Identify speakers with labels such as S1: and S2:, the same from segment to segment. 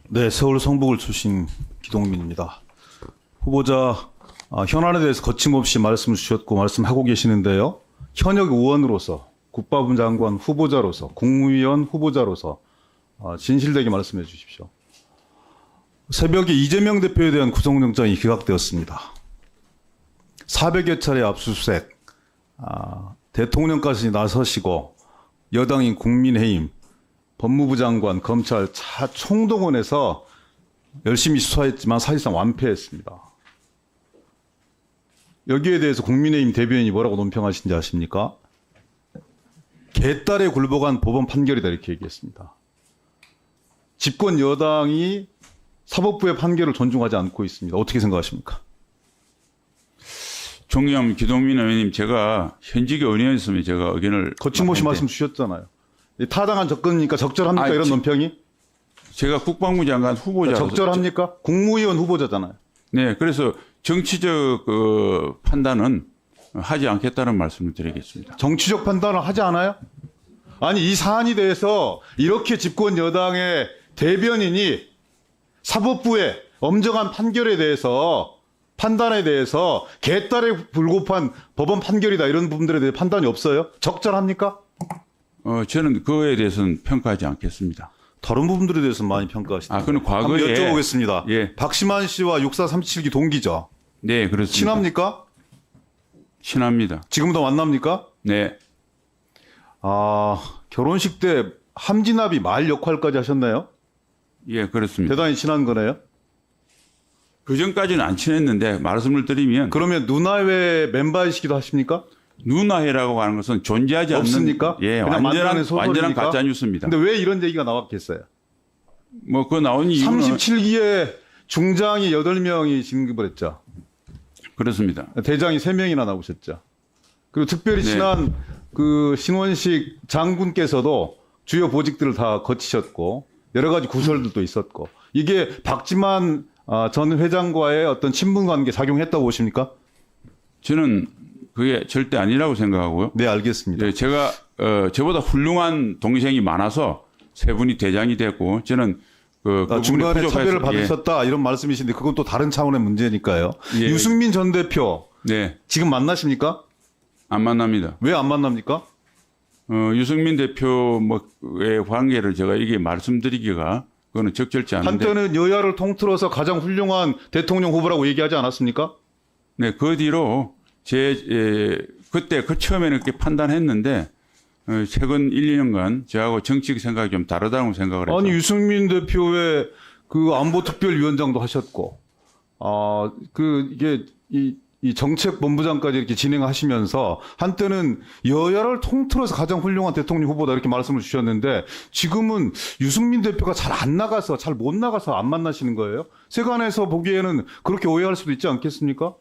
S1: 네, 서울 성북을 출신 기동민입니다. 후보자 현안에 대해서 거침없이 말씀을 주셨고 말씀하고 계시는데요. 현역 의원으로서 국방부 장관 후보자로서 국무위원 후보자로서 진실되게 말씀해 주십시오. 새벽에 이재명 대표에 대한 구속영장이 기각되었습니다. 400여 차례 압수수색, 대통령까지 나서시고 여당인 국민의힘, 법무부 장관, 검찰 총동원해서 열심히 수사했지만 사실상 완패했습니다. 여기에 대해서 국민의힘 대변인이 뭐라고 논평하신지 아십니까? 개딸에 굴복한 법원 판결이다 이렇게 얘기했습니다. 집권 여당이 사법부의 판결을 존중하지 않고 있습니다. 어떻게 생각하십니까?
S2: 존경하는 기동민 의원님, 제가 현직 의원이었으면 제가 의견을
S1: 거침없이 말씀 주셨잖아요. 타당한 접근이니까 적절합니까? 이런 논평이?
S2: 제가 국방부 장관 후보자로서
S1: 적절합니까? 국무위원 후보자잖아요.
S2: 네, 그래서 정치적 판단은 하지 않겠다는 말씀을 드리겠습니다.
S1: 정치적 판단을 하지 않아요? 아니 이 사안에 대해서 이렇게 집권 여당의 대변인이 사법부의 엄정한 판결에 대해서 판단에 대해서 개딸에 불급한 법원 판결이다 이런 부분들에 대해 판단이 없어요? 적절합니까?
S2: 저는 그거에 대해서는 평가하지 않겠습니다.
S1: 다른 부분들에 대해서 많이 평가하시죠.
S2: 그건 과거에
S1: 한번 여쭤보겠습니다.
S2: 예.
S1: 박시만 씨와 6437기 동기죠.
S2: 네, 그렇습니다.
S1: 친합니까?
S2: 친합니다.
S1: 지금도 만납니까?
S2: 네.
S1: 결혼식 때 함진아비 말 역할까지 하셨나요?
S2: 예, 그렇습니다.
S1: 대단히 친한 거네요.
S2: 그 전까지는 안 친했는데 말씀을 드리면
S1: 그러면 누나회 멤버이시기도 하십니까?
S2: 누나회라고 하는 것은 존재하지 않는
S1: 없습니까?
S2: 예,
S1: 그냥 만들어낸
S2: 완전한
S1: 소설입니까?
S2: 가짜 뉴스입니다.
S1: 근데 왜 이런 얘기가 나왔겠어요?
S2: 뭐 그 나온 이유는
S1: 37기에 중장이 8명이 진급을 했죠.
S2: 그렇습니다.
S1: 대장이 3명이나 나오셨죠. 그리고 특별히
S2: 네.
S1: 친한 그 신원식 장군께서도 주요 보직들을 다 거치셨고 여러 가지 구설들도 있었고 이게 박지만 전 회장과의 어떤 친분 관계 작용했다고 보십니까?
S2: 저는 그게 절대 아니라고 생각하고요.
S1: 네, 알겠습니다.
S2: 네, 제가 저보다 훌륭한 동생이 많아서 세 분이 대장이 됐고 저는 그 부분에
S1: 중간에
S2: 부족해서-
S1: 차별을
S2: 예.
S1: 받으셨다 이런 말씀이신데 그건 또 다른 차원의 문제니까요.
S2: 예.
S1: 유승민 전 대표
S2: 네,
S1: 지금 만나십니까?
S2: 안 만납니다.
S1: 왜 안 만납니까?
S2: 유승민 대표의 관계를 제가 이게 말씀드리기가 그거는 적절치 않은데.
S1: 한때는 여야를 통틀어서 가장 훌륭한 대통령 후보라고 얘기하지 않았습니까?
S2: 네, 그 뒤로 그때 그 처음에는 그렇게 판단했는데 최근 1, 2년간 저하고 정치적 생각이 좀 다르다고 생각을 했죠.
S1: 아니 유승민 대표의 그 안보특별위원장도 하셨고, 이게 이 정책본부장까지 이렇게 진행하시면서 한때는 여야를 통틀어서 가장 훌륭한 대통령 후보다 이렇게 말씀을 주셨는데 지금은 유승민 대표가 잘 안 나가서 잘 못 나가서 안 만나시는 거예요? 세간에서 보기에는 그렇게 오해할 수도 있지 않겠습니까?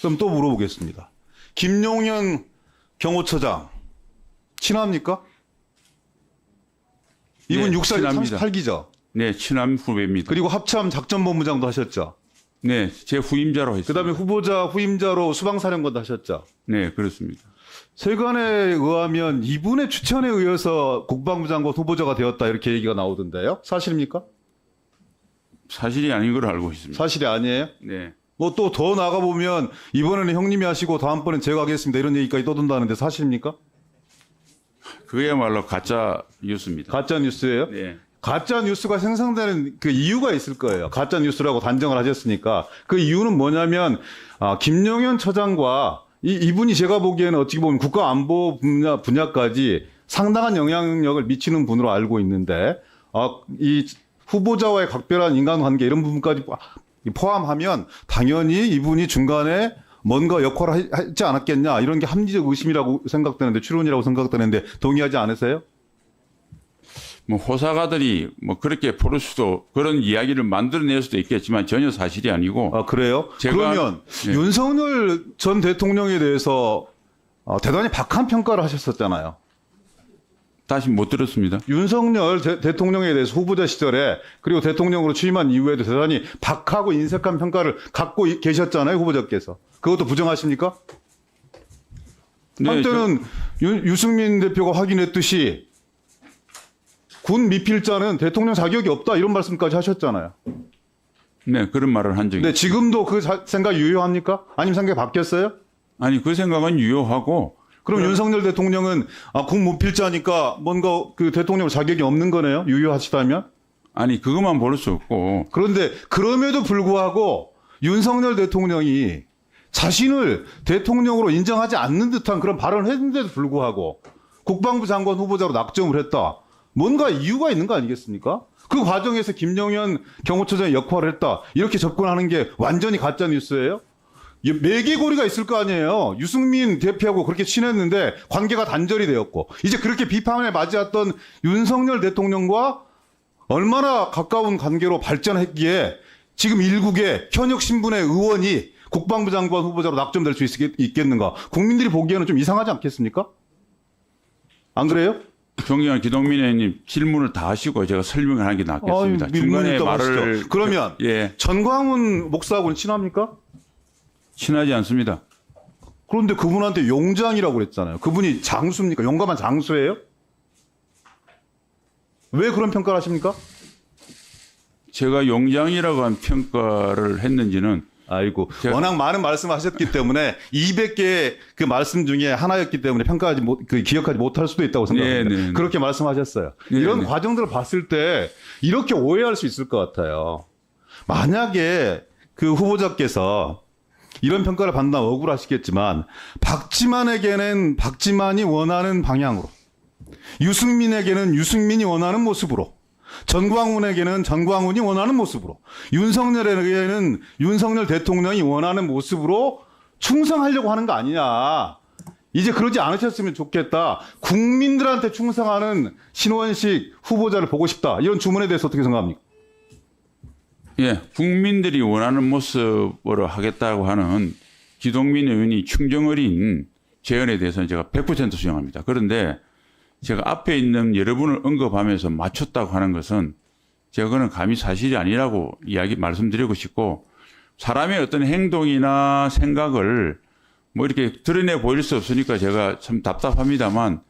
S1: 그럼 또 물어보겠습니다. 김용현 경호처장 친합니까? 이분
S2: 네,
S1: 6살
S2: 친합니다.
S1: 38기죠.
S2: 네, 친함 후배입니다.
S1: 그리고 합참 작전본부장도 하셨죠.
S2: 네, 제 후임자로 했습니다.
S1: 그다음에 후임자로 수방사령관도 하셨죠.
S2: 네, 그렇습니다.
S1: 세간에 의하면 이분의 추천에 의해서 국방부 장관 후보자가 되었다 이렇게 얘기가 나오던데요. 사실입니까?
S2: 사실이 아닌 걸 알고 있습니다.
S1: 사실이 아니에요?
S2: 네.
S1: 뭐 또 더 나가보면 이번에는 형님이 하시고 다음번엔 제가 하겠습니다 이런 얘기까지 떠든다는데 사실입니까?
S2: 그야말로 가짜 뉴스입니다.
S1: 가짜 뉴스예요?
S2: 네.
S1: 가짜 뉴스가 생성되는 그 이유가 있을 거예요. 가짜 뉴스라고 단정을 하셨으니까 그 이유는 뭐냐면 김용현 처장과 이분이 제가 보기에는 어떻게 보면 국가안보 분야까지 상당한 영향력을 미치는 분으로 알고 있는데 이 후보자와의 각별한 인간관계 이런 부분까지 포함하면 당연히 이분이 중간에 뭔가 역할을 하지 않았겠냐 이런 게 합리적 의심이라고 생각되는데 추론이라고 생각되는데 동의하지 않으세요?
S2: 뭐 호사가들이 뭐 그렇게 포를 수도 그런 이야기를 만들어낼 수도 있겠지만 전혀 사실이 아니고.
S1: 그래요? 그러면
S2: 예.
S1: 윤석열 전 대통령에 대해서 대단히 박한 평가를 하셨었잖아요.
S2: 다시 못 들었습니다.
S1: 윤석열 대통령에 대해서 후보자 시절에 그리고 대통령으로 취임한 이후에도 대단히 박하고 인색한 평가를 갖고 계셨잖아요. 후보자께서. 그것도 부정하십니까?
S2: 네,
S1: 한때는 유승민 대표가 확인했듯이 군 미필자는 대통령 자격이 없다 이런 말씀까지 하셨잖아요.
S2: 네, 그런 말을 한 적이
S1: 네,
S2: 있습니다.
S1: 지금도 그 생각 유효합니까? 아니면 생각이 바뀌었어요?
S2: 아니, 그 생각은 유효하고
S1: 그럼 윤석열 대통령은 군 무필자니까 뭔가 그 대통령 자격이 없는 거네요? 유효하시다면?
S2: 아니, 그것만 볼 수 없고
S1: 그런데 그럼에도 불구하고 윤석열 대통령이 자신을 대통령으로 인정하지 않는 듯한 그런 발언을 했는데도 불구하고 국방부 장관 후보자로 낙점을 했다. 뭔가 이유가 있는 거 아니겠습니까? 그 과정에서 김영현 경호처장의 역할을 했다. 이렇게 접근하는 게 완전히 가짜 뉴스예요? 매개고리가 있을 거 아니에요. 유승민 대표하고 그렇게 친했는데 관계가 단절이 되었고 이제 그렇게 비판에 맞이했던 윤석열 대통령과 얼마나 가까운 관계로 발전했기에 지금 일국의 현역 신분의 의원이 국방부 장관 후보자로 낙점될 수 있겠는가? 국민들이 보기에는 좀 이상하지 않겠습니까? 안 그래요?
S2: 존경하는 기동민 의원님 질문을 다 하시고 제가 설명을 하는 게 낫겠습니다. 중간에 말을
S1: 하시죠. 그러면
S2: 예,
S1: 전광훈 목사하고는 친합니까?
S2: 친하지 않습니다.
S1: 그런데 그분한테 용장이라고 그랬잖아요. 그분이 장수입니까? 용감한 장수예요? 왜 그런 평가를 하십니까?
S2: 제가 용장이라고 한 평가를 했는지는
S1: 아이고,
S2: 제가-
S1: 워낙 많은 말씀하셨기 때문에 200개의 그 말씀 중에 하나였기 때문에 기억하지 못할 수도 있다고 생각합니다.
S2: 네, 네, 네.
S1: 그렇게 말씀하셨어요.
S2: 네,
S1: 이런
S2: 네.
S1: 과정들을 봤을 때 이렇게 오해할 수 있을 것 같아요. 만약에 그 후보자께서 이런 평가를 받는다면 억울하시겠지만 박지만에게는 박지만이 원하는 방향으로, 유승민에게는 유승민이 원하는 모습으로, 전광훈에게는 전광훈이 원하는 모습으로, 윤석열에게는 윤석열 대통령이 원하는 모습으로 충성하려고 하는 거 아니냐. 이제 그러지 않으셨으면 좋겠다. 국민들한테 충성하는 신원식 후보자를 보고 싶다. 이런 주문에 대해서 어떻게 생각합니까?
S2: 예, 국민들이 원하는 모습으로 하겠다고 하는 기동민 의원이 충정 어린 제언에 대해서는 제가 100% 수용합니다. 그런데 제가 앞에 있는 여러분을 언급하면서 맞췄다고 하는 것은 제가 그는 감히 사실이 아니라고 말씀드리고 싶고, 사람의 어떤 행동이나 생각을 뭐 이렇게 드러내 보일 수 없으니까 제가 참 답답합니다만,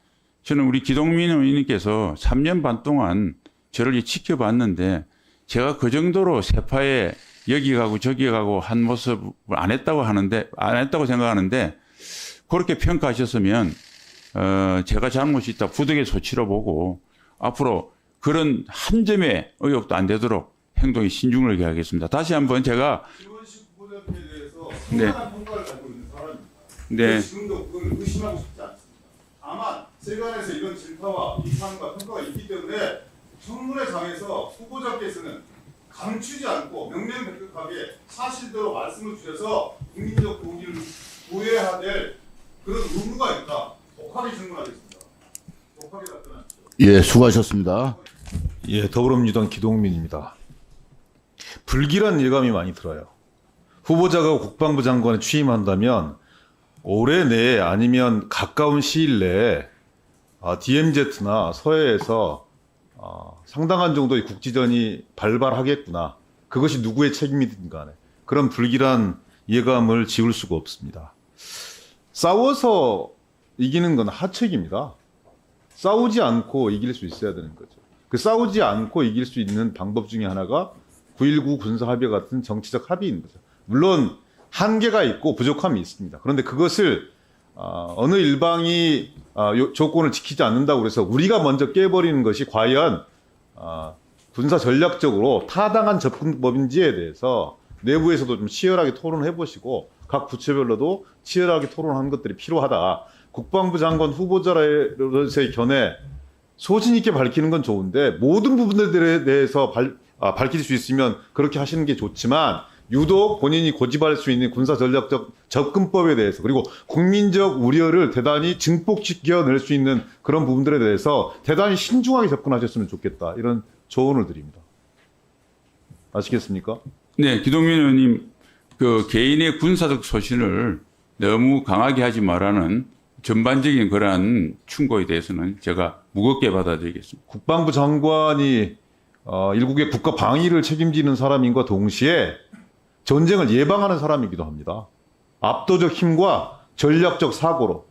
S2: 저는 우리 기동민 의원님께서 3년 반 동안 저를 지켜봤는데 제가 그 정도로 세파에 여기 가고 저기 가고 한 모습을 안 했다고 생각하는데, 그렇게 평가하셨으면 제가 잘못이 있다 부득이 소치로 보고 앞으로 그런 한 점의 의혹도 안 되도록 행동에 신중을 기하겠습니다. 다시 한번 제가
S1: 신원식 후보자에 대해서
S2: 네.
S1: 상당한 평가를 가지고 있는 사람입니다.
S2: 네.
S1: 지금도 그걸 의심하고 싶지 않습니다. 다만 세간에서 이런 질타와 비판과 평가가 있기 때문에 청문회 장에서 후보자께서는 감추지 않고 명명백백하게 사실대로 말씀을 주셔서 국민적 동의를 구해야 될 그런 의무가 있다. 독하게 질문하겠습니다. 독하게 답변하십시오.
S3: 예, 수고하셨습니다.
S1: 예, 더불어민주당 기동민입니다. 불길한 예감이 많이 들어요. 후보자가 국방부 장관에 취임한다면 올해 내에 아니면 가까운 시일 내에 DMZ나 서해에서 상당한 정도의 국지전이 발발하겠구나. 그것이 누구의 책임이든 간에 그런 불길한 예감을 지울 수가 없습니다. 싸워서 이기는 건 하책입니다. 싸우지 않고 이길 수 있어야 되는 거죠. 그 싸우지 않고 이길 수 있는 방법 중에 하나가 9.19 군사합의 같은 정치적 합의인 거죠. 물론 한계가 있고 부족함이 있습니다. 그런데 그것을 어느 일방이 조건을 지키지 않는다고 해서 우리가 먼저 깨버리는 것이 과연 군사 전략적으로 타당한 접근법인지에 대해서 내부에서도 좀 치열하게 토론해 보시고 각 부처별로도 치열하게 토론하는 것들이 필요하다. 국방부 장관 후보자로서의 견해 소신 있게 밝히는 건 좋은데 모든 부분들에 대해서 밝힐 수 있으면 그렇게 하시는 게 좋지만 유독 본인이 고집할 수 있는 군사 전략적 접근법에 대해서 그리고 국민적 우려를 대단히 증폭시켜낼 수 있는 그런 부분들에 대해서 대단히 신중하게 접근하셨으면 좋겠다. 이런 조언을 드립니다. 아시겠습니까?
S2: 네, 기동민 의원님 그 개인의 군사적 소신을 너무 강하게 하지 말라는 전반적인 그러한 충고에 대해서는 제가 무겁게 받아들이겠습니다.
S1: 국방부 장관이 일국의 국가 방위를 책임지는 사람인과 동시에 전쟁을 예방하는 사람이기도 합니다. 압도적 힘과 전략적 사고로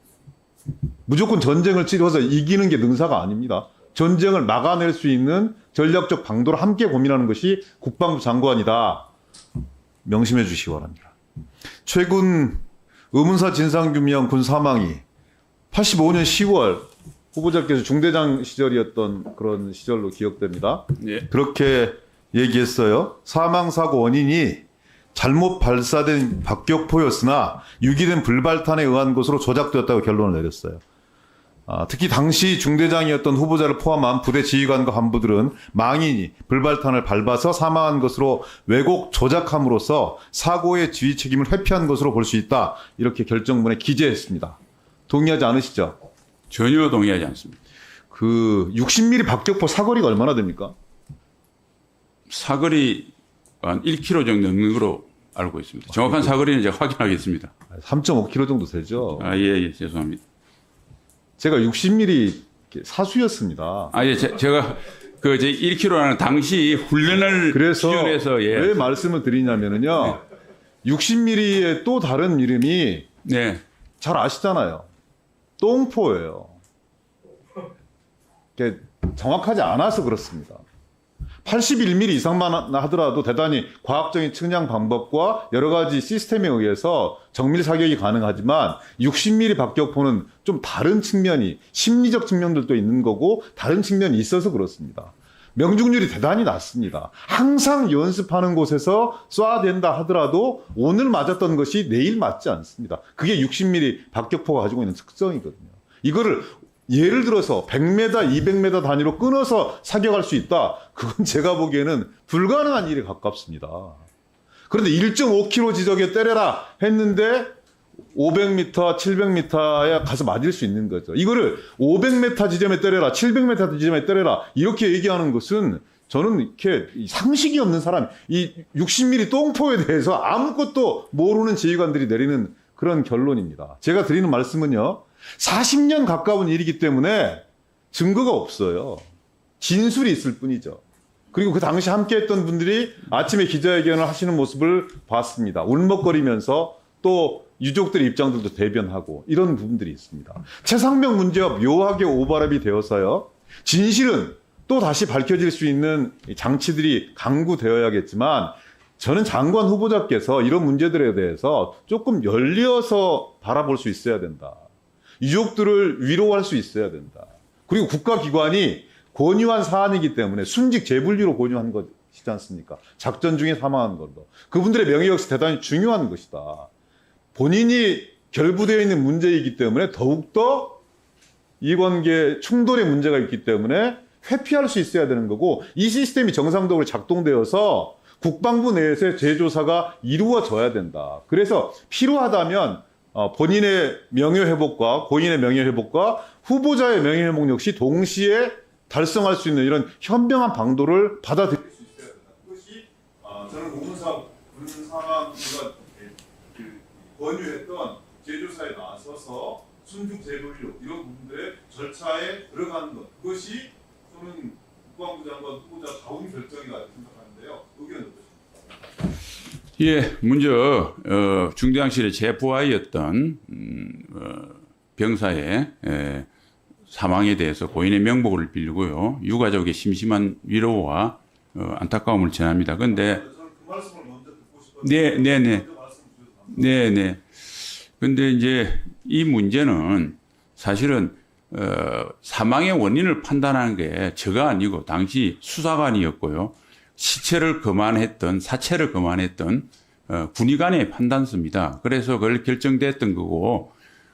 S1: 무조건 전쟁을 치러서 이기는 게 능사가 아닙니다. 전쟁을 막아낼 수 있는 전략적 방도를 함께 고민하는 것이 국방부 장관이다. 명심해 주시기 바랍니다. 최근 의문사 진상규명 군 사망이 85년 10월 후보자께서 중대장 시절이었던 그런 시절로 기억됩니다.
S2: 예.
S1: 그렇게 얘기했어요. 사망사고 원인이 잘못 발사된 박격포였으나 유기된 불발탄에 의한 것으로 조작되었다고 결론을 내렸어요. 특히 당시 중대장이었던 후보자를 포함한 부대 지휘관과 간부들은 망인이 불발탄을 밟아서 사망한 것으로 왜곡 조작함으로써 사고의 지휘 책임을 회피한 것으로 볼 수 있다. 이렇게 결정문에 기재했습니다. 동의하지 않으시죠?
S2: 전혀 동의하지 않습니다.
S1: 그 60mm 박격포 사거리가 얼마나 됩니까?
S2: 사거리 한 1km 정도 넘는 걸로 알고 있습니다. 정확한 사거리는 제가 확인하겠습니다.
S1: 3.5km 정도 되죠.
S2: 예, 죄송합니다.
S1: 제가 60mm 사수였습니다.
S2: 제가 그 1km라는 당시 훈련을
S1: 그래서
S2: 기준해서
S1: 왜 말씀을 드리냐면요. 60mm의 또 다른 이름이
S2: 네.
S1: 잘 아시잖아요. 똥포예요. 이게 정확하지 않아서 그렇습니다. 81mm 이상만 하더라도 대단히 과학적인 측량 방법과 여러 가지 시스템에 의해서 정밀 사격이 가능하지만 60mm 박격포는 좀 다른 측면이 심리적 측면들도 있는 거고 다른 측면이 있어서 그렇습니다. 명중률이 대단히 낮습니다. 항상 연습하는 곳에서 쏴야 된다 하더라도 오늘 맞았던 것이 내일 맞지 않습니다. 그게 60mm 박격포가 가지고 있는 특성이거든요. 이거를 예를 들어서 100m, 200m 단위로 끊어서 사격할 수 있다. 그건 제가 보기에는 불가능한 일에 가깝습니다. 그런데 1.5km 지점에 때려라 했는데 500m, 700m에 가서 맞을 수 있는 거죠. 이거를 500m 지점에 때려라, 700m 지점에 때려라 이렇게 얘기하는 것은 저는 이렇게 상식이 없는 사람, 이 60mm 똥포에 대해서 아무것도 모르는 지휘관들이 내리는 그런 결론입니다. 제가 드리는 말씀은요. 40년 가까운 일이기 때문에 증거가 없어요. 진술이 있을 뿐이죠. 그리고 그 당시 함께 했던 분들이 아침에 기자회견을 하시는 모습을 봤습니다. 울먹거리면서 또 유족들의 입장들도 대변하고 이런 부분들이 있습니다. 최상병 문제와 묘하게 오버랩이 되어서요. 진실은 또 다시 밝혀질 수 있는 장치들이 강구되어야겠지만 저는 장관 후보자께서 이런 문제들에 대해서 조금 열려서 바라볼 수 있어야 된다. 유족들을 위로할 수 있어야 된다. 그리고 국가기관이 권유한 사안이기 때문에 순직 재분리로 권유한 것이지 않습니까? 작전 중에 사망한 것도. 그분들의 명예 역시 대단히 중요한 것이다. 본인이 결부되어 있는 문제이기 때문에 더욱더 이관계 충돌의 문제가 있기 때문에 회피할 수 있어야 되는 거고 이 시스템이 정상적으로 작동되어서 국방부 내에서의 재조사가 이루어져야 된다. 그래서 필요하다면 본인의 명예회복과 고인의 명예회복과 후보자의 명예회복 역시 동시에 달성할 수 있는 이런 현명한 방도를 받아들일 수 있어야 된다. 그것이 저는 의문사 군사가 권유했던 재조사에 나서서 순중 재분류 이런 부분들의 절차에 들어가는 것. 그것이 저는 국방부 장관 후보자 자원 결정이라고 생각하는데요. 의견은 어떠십니까?
S2: 예, 먼저 중대장실의 제부하였던 병사의 사망에 대해서 고인의 명복을 빌고요. 유가족의 심심한 위로와 안타까움을 전합니다. 그런데
S1: 그 말씀을 먼저 듣고 싶었는데
S2: 네. 근데 이제 이 문제는 사실은 사망의 원인을 판단하는 게 저가 아니고 당시 수사관이었고요. 사체를 검안했던 군의관의 판단서입니다. 그래서 그걸 결정됐던 거고,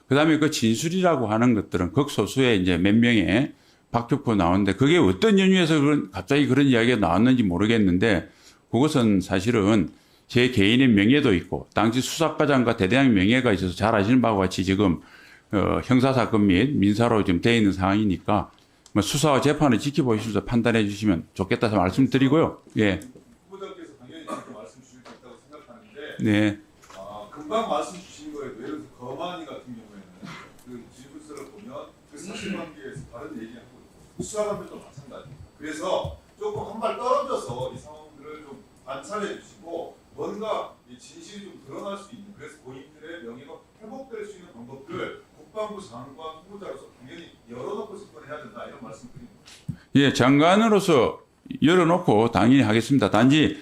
S2: 그 다음에 그 진술이라고 하는 것들은 극소수의 이제 몇 명의 박격포 나오는데, 그게 어떤 연유에서 갑자기 그런 이야기가 나왔는지 모르겠는데, 그것은 사실은 제 개인의 명예도 있고, 당시 수사과장과 대대장의 명예가 있어서 잘 아시는 바와 같이 지금, 형사사건 및 민사로 지금 되어 있는 상황이니까, 수사와 재판을 지켜보시면서 판단해 주시면 좋겠다 서 말씀드리고요. 예.
S1: 후보자께서 당연히 그렇게 말씀 주실 수 있다고 생각하는데
S2: 네.
S1: 금방 말씀 주신 거에도 예를 들어서 거만이 같은 경우에는 그 진술서를 보면 그 사실관계에서 다른 얘기하고 있고 수사관들도 마찬가지입니다. 그래서 조금 한 발 떨어져서 이 상황들을 좀 관찰해 주시고 뭔가 이 진실이 좀 드러날 수 있는 그래서 고인들의 명예가 회복될 수 있는 방법들을 국방부 장관 후보자로서 당연히 열어놓고 접근해야 된다 이런 말씀드립니다.
S2: 예, 장관으로서 열어놓고 당연히 하겠습니다. 단지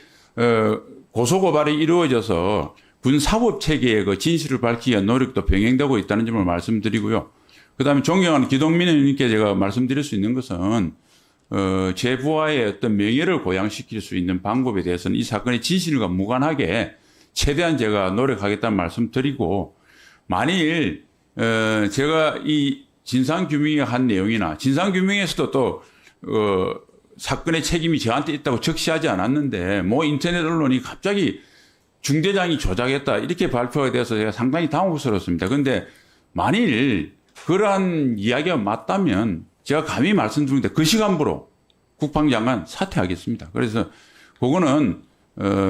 S2: 고소고발이 이루어져서 군사법 체계의 그 진실을 밝히기 위한 노력도 병행되고 있다는 점을 말씀드리고요. 그다음에 존경하는 기동민 의원님께 제가 말씀드릴 수 있는 것은 제 부하의 어떤 명예를 고양시킬 수 있는 방법에 대해서는 이 사건의 진실과 무관하게 최대한 제가 노력하겠다는 말씀드리고, 만일 제가 이 진상규명에 한 내용이나 진상규명에서도 또 사건의 책임이 저한테 있다고 적시하지 않았는데 뭐 인터넷 언론이 갑자기 중대장이 조작했다 이렇게 발표가 돼서 제가 상당히 당혹스럽습니다. 그런데 만일 그러한 이야기가 맞다면 제가 감히 말씀드리는데 그 시간부로 국방장관 사퇴하겠습니다. 그래서 그거는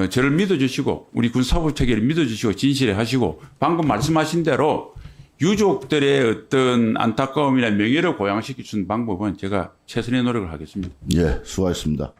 S2: 저를 믿어주시고 우리 군사법체계를 믿어주시고 진실에 하시고, 방금 말씀하신 대로 유족들의 어떤 안타까움이나 명예를 고양시킬 수 있는 방법은 제가 최선의 노력을 하겠습니다.
S3: 예, 수고하셨습니다.